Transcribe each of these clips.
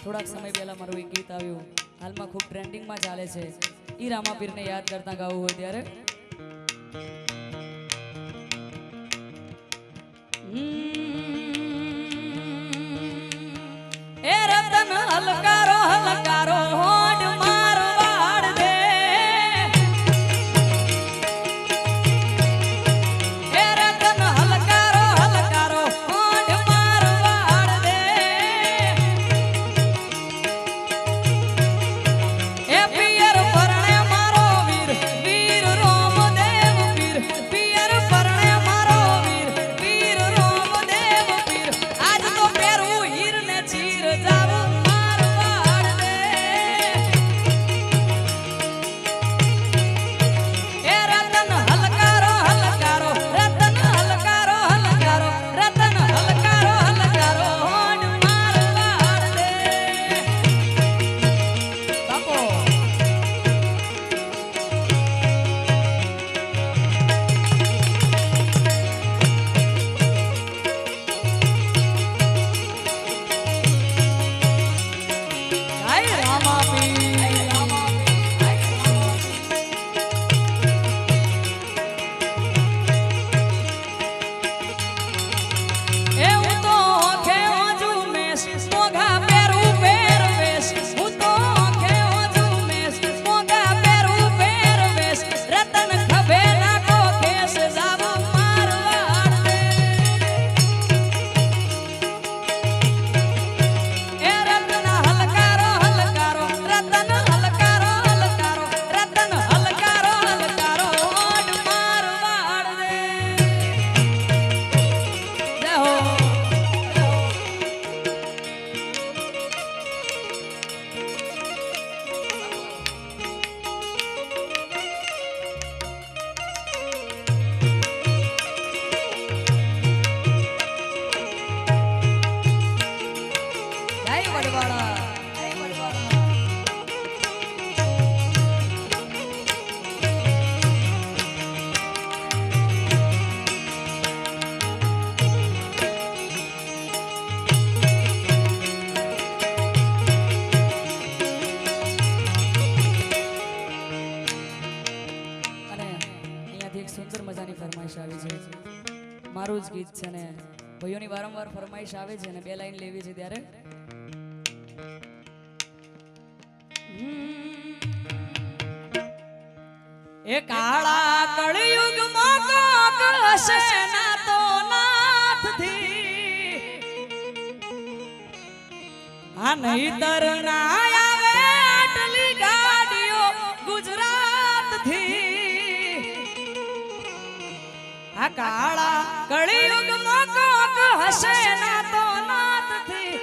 થોડાક સમય પહેલા મારું એક ગીત આવ્યું હાલમાં ખૂબ ટ્રેન્ડિંગમાં ચાલે છે ઈ રામાપીરને યાદ કરતા ગાવું હોય ત્યારે એ રતન હલકારો હલકારો હોડ મારો વાડ દે એ રતન હલકારો હલકારો હોડ મારો વાડ દે એ પિયર પરણે મારો વીર વીર રોમદેવ પીર પિયર પરણે મારો વીર વીર રોમદેવ પીર આજ તો પેરું હીર ને ચીર જાવું મારવાડ દે એ રતન હલકારો હલકારો રતન હલકારો હલકારો રતન હલકારો હલકારો હોડ મારવાડ દે બાપો જય રામાપીર એ હું તો આંખે ઝુમેશ મોગા પેરું પહેરવેશ હું તો આંખે ઝુમેશ મોગા પેરું પહેરવેશ રતન ખભે નાખો કેસ જાવું મારવાડ દે એ રતન હલકારો હલકારો રતન હલકારો હલકારો રતન હલકારો હલકારો હોડ મારવાડ દે જય હો જય વડવાળા જય વડવાળા અને અહીંયાથી એક સુંદર મજાની ફરમાઈશ આવી છે મારું જ ગીત છે ને ભાઈઓની વારંવાર ફરમાઈશ આવે છે ને બે લાઈન લેવી છે ત્યારે એ કાળા કળિયુગમાં કોક હશે ના તો નાથથી આ નહીતર ના આવે આટલી ગાડીઓ ગુજરાતથી આ કાળા કળિયુગમાં કોક હશે ના તો નાથથી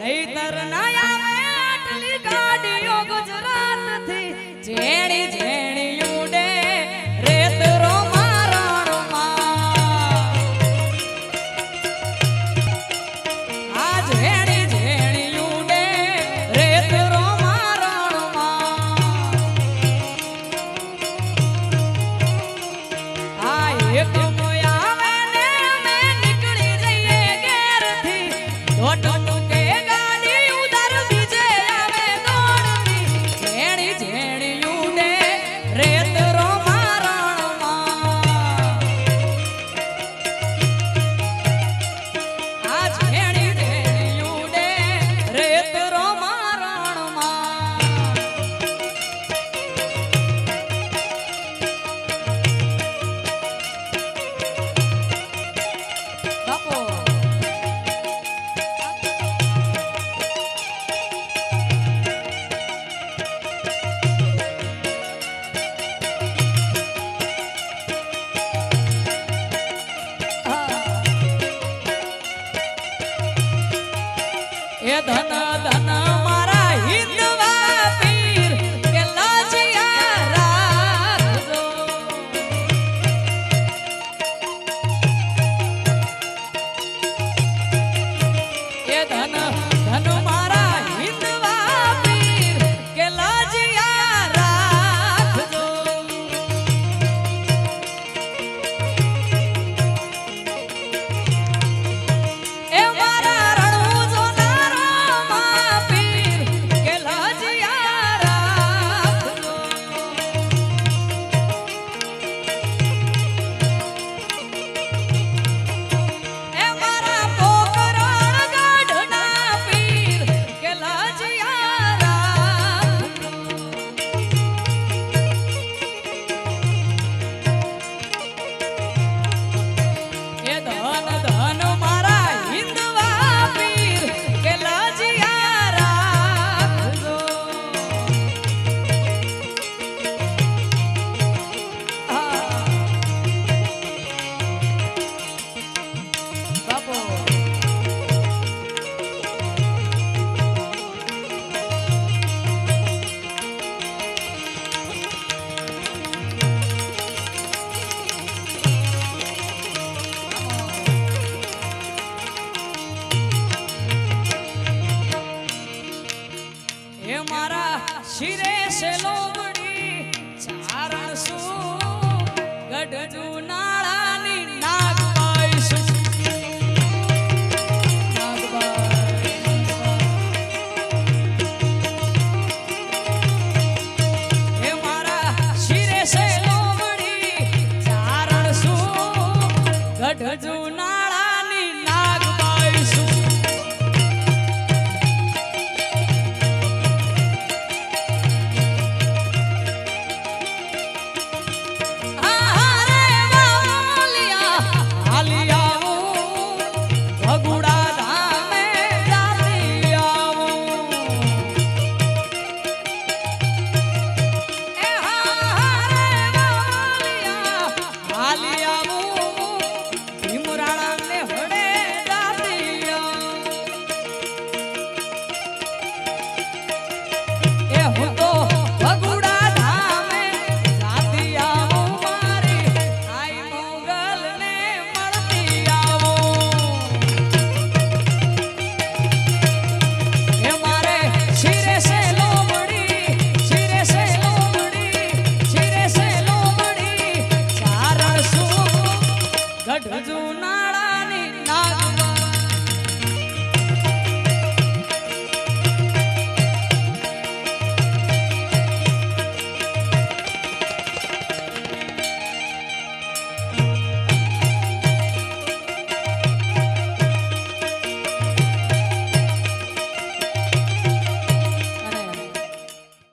નહીતર ના આવે આટલી ગાડીઓ ગુજરાતથી જેણી જેણી ઉડે રેત રોમા રણમાં આ જેણી જેણી ઉડે રેત રોમા રણમાં આ એક આવે ને અમે નીકળી જઈએ ઘેરથી દોઢ કે ગાડી ઉધાર બીજે આવે દોડતી જેણી જેણી ઉડે રેત રોમા રણમાં આ જેણી જેણી ઉડે રેત રોમા રણમાં બાપો એ ધન ધન મારા હિંદવા પીર કે લાજિયા રાખજો એ ધન ધન મારા હિંદવા પીર કે લાજિયા રાખજો એ મારા રણું જોનારો મા પીર શિરે છે લોગ